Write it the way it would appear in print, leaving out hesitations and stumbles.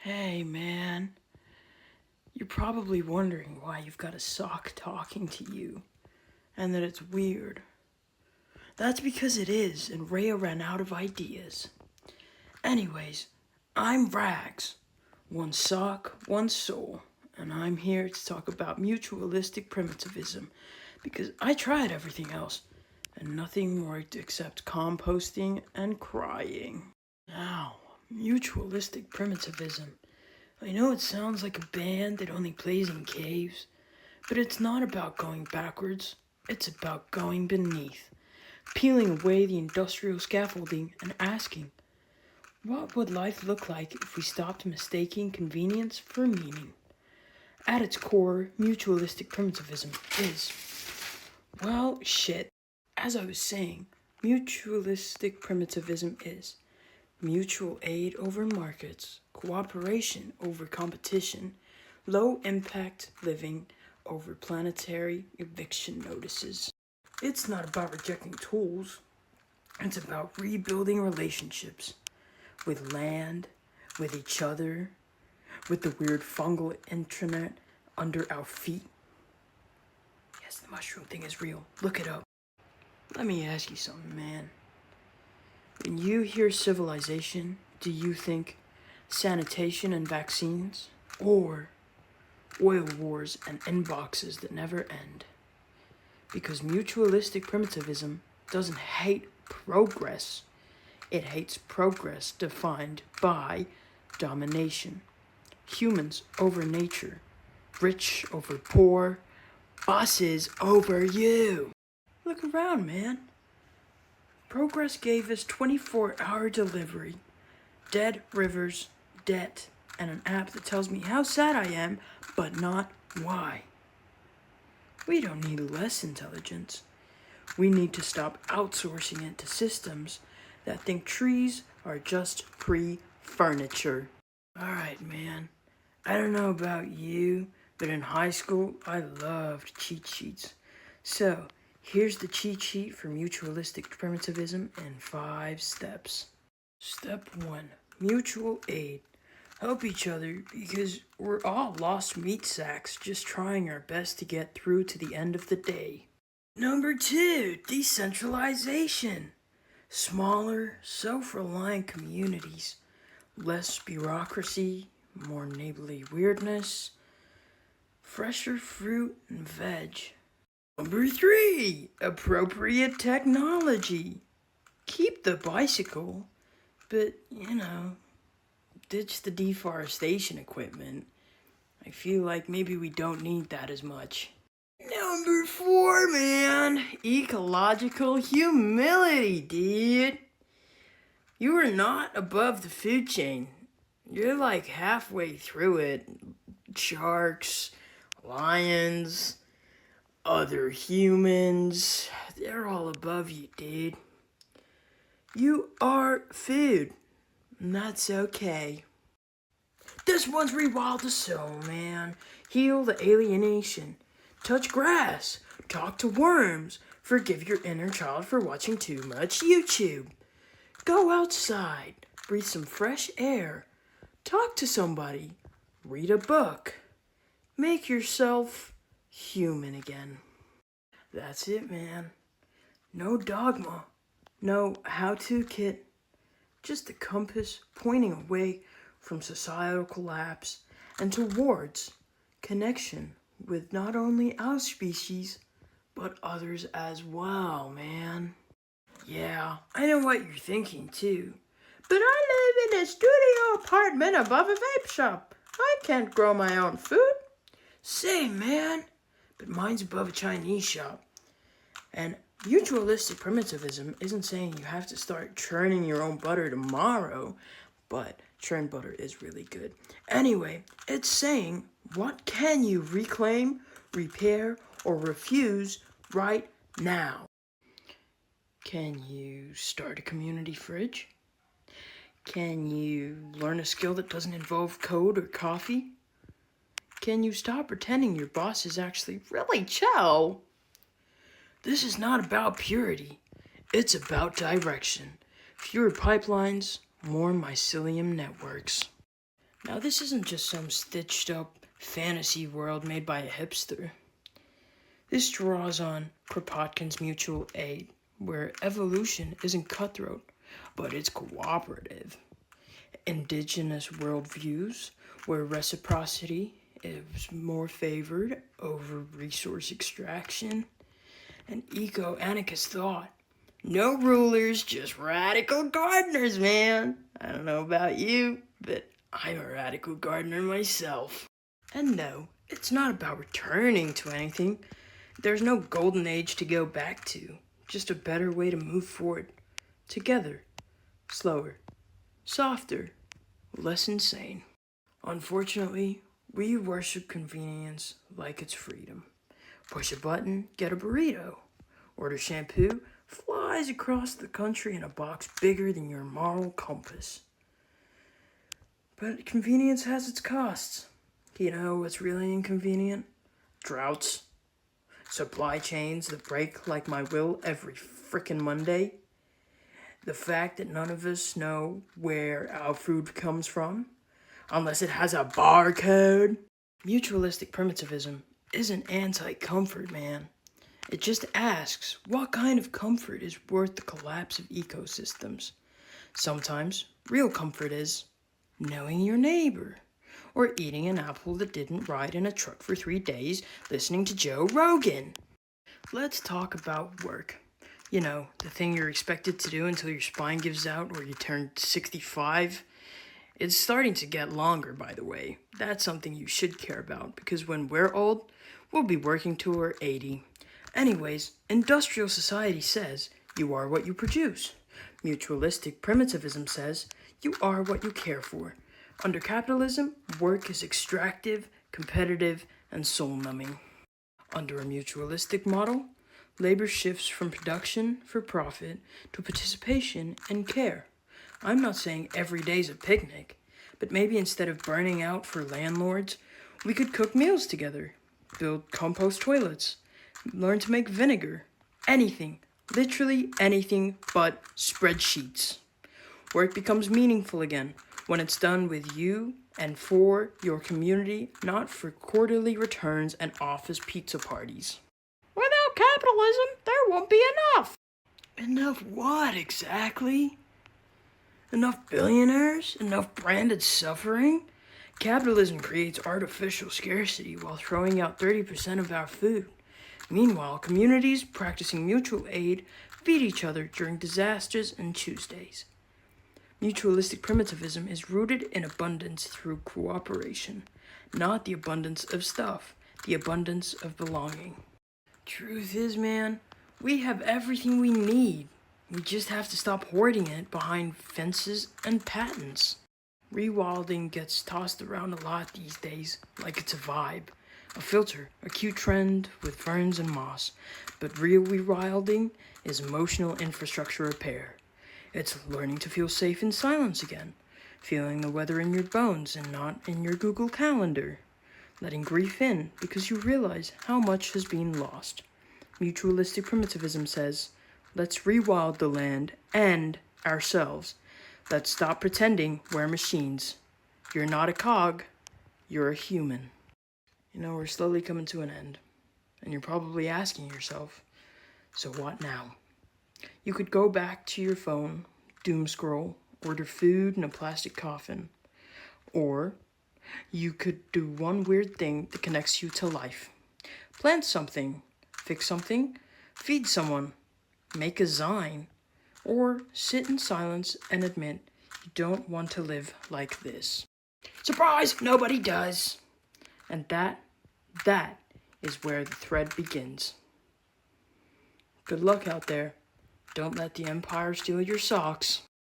Hey, man. You're probably wondering why you've got a sock talking to you, and that it's weird. That's because it is, and Rhea ran out of ideas. Anyways, I'm Ragz. One sock, one soul, and I'm here to talk about mutualistic primitivism, because I tried everything else, and nothing worked except composting and crying. Now, mutualistic primitivism. I know it sounds like a band that only plays in caves, but it's not about going backwards. It's about going beneath, peeling away the industrial scaffolding and asking, what would life look like if we stopped mistaking convenience for meaning? At its core, mutualistic primitivism is, well, shit. As I was saying, mutualistic primitivism is mutual aid over markets, cooperation over competition, low impact living over planetary eviction notices. It's not about rejecting tools, it's about rebuilding relationships with land, with each other, with the weird fungal intranet under our feet. Yes, the mushroom thing is real. Look it up. Let me ask you something, man. When you hear civilization, do you think sanitation and vaccines, or oil wars and inboxes that never end? Because mutualistic primitivism doesn't hate progress. It hates progress defined by domination. Humans over nature, rich over poor, bosses over you. Look around, man. Progress gave us 24-hour delivery, dead rivers, debt, and an app that tells me how sad I am, but not why. We don't need less intelligence. We need to stop outsourcing it to systems that think trees are just pre-furniture. Alright, man. I don't know about you, but in high school, I loved cheat sheets. So, here's the cheat sheet for mutualistic primitivism in 5 steps. Step 1. Mutual aid. Help each other because we're all lost meat sacks just trying our best to get through to the end of the day. Number 2. Decentralization. Smaller, self-reliant communities. Less bureaucracy, more neighborly weirdness. Fresher fruit and veg. Number 3, appropriate technology. Keep the bicycle, but, ditch the deforestation equipment. I feel like maybe we don't need that as much. Number 4, man, ecological humility, dude. You are not above the food chain. You're like halfway through it. Sharks, lions, other humans, they're all above you, dude. You are food, and that's okay. This one's rewild the soul, man. Heal the alienation. Touch grass. Talk to worms. Forgive your inner child for watching too much YouTube. Go outside. Breathe some fresh air. Talk to somebody. Read a book. Make yourself human again. That's it, man. No dogma. No how-to kit. Just a compass pointing away from societal collapse and towards connection with not only our species, but others as well, man. Yeah, I know what you're thinking too. But I live in a studio apartment above a vape shop. I can't grow my own food. Same, man. But mine's above a Chinese shop. And mutualistic primitivism isn't saying you have to start churning your own butter tomorrow, but churned butter is really good. Anyway, it's saying, what can you reclaim, repair, or refuse right now? Can you start a community fridge? Can you learn a skill that doesn't involve code or coffee? Can you stop pretending your boss is actually really chill? This is not about purity. It's about direction. Fewer pipelines, more mycelium networks. Now, this isn't just some stitched up fantasy world made by a hipster. This draws on Kropotkin's mutual aid, where evolution isn't cutthroat, but it's cooperative. Indigenous worldviews, where reciprocity is more favored over resource extraction, and eco-anarchist thought. No rulers, just radical gardeners, man. I don't know about you, but I'm a radical gardener myself. And no, it's not about returning to anything. There's no golden age to go back to, just a better way to move forward. Together. Slower. Softer. Less insane. Unfortunately, we worship convenience like it's freedom. Push a button, get a burrito. Order shampoo, flies across the country in a box bigger than your moral compass. But convenience has its costs. You know what's really inconvenient? Droughts. Supply chains that break like my will every frickin' Monday. The fact that none of us know where our food comes from, unless it has a barcode. Mutualistic primitivism isn't anti-comfort, man. It just asks, what kind of comfort is worth the collapse of ecosystems? Sometimes, real comfort is knowing your neighbor, or eating an apple that didn't ride in a truck for 3 days listening to Joe Rogan. Let's talk about work. You know, the thing you're expected to do until your spine gives out or you turn 65. It's starting to get longer, by the way. That's something you should care about, because when we're old, we'll be working to our 80. Anyways, industrial society says you are what you produce. Mutualistic primitivism says you are what you care for. Under capitalism, work is extractive, competitive, and soul-numbing. Under a mutualistic model, labor shifts from production for profit to participation and care. I'm not saying every day's a picnic, but maybe instead of burning out for landlords, we could cook meals together, build compost toilets, learn to make vinegar. Anything, literally anything but spreadsheets. Work becomes meaningful again when it's done with you and for your community, not for quarterly returns and office pizza parties. Without capitalism, there won't be enough. Enough what exactly? Enough billionaires? Enough branded suffering? Capitalism creates artificial scarcity while throwing out 30% of our food. Meanwhile, communities practicing mutual aid feed each other during disasters and Tuesdays. Mutualistic primitivism is rooted in abundance through cooperation, not the abundance of stuff, the abundance of belonging. Truth is, man, we have everything we need. We just have to stop hoarding it behind fences and patents. Rewilding gets tossed around a lot these days, like it's a vibe, a filter, a cute trend with ferns and moss. But real rewilding is emotional infrastructure repair. It's learning to feel safe in silence again, feeling the weather in your bones and not in your Google Calendar. Letting grief in because you realize how much has been lost. Mutualistic primitivism says, let's rewild the land and ourselves. Let's stop pretending we're machines. You're not a cog, you're a human. You know, we're slowly coming to an end, and you're probably asking yourself, so what now? You could go back to your phone, doom scroll, order food in a plastic coffin, or you could do one weird thing that connects you to life. Plant something, fix something, feed someone, make a zine, or sit in silence and admit you don't want to live like this. Surprise! Nobody does! And that is where the thread begins. Good luck out there. Don't let the Empire steal your socks.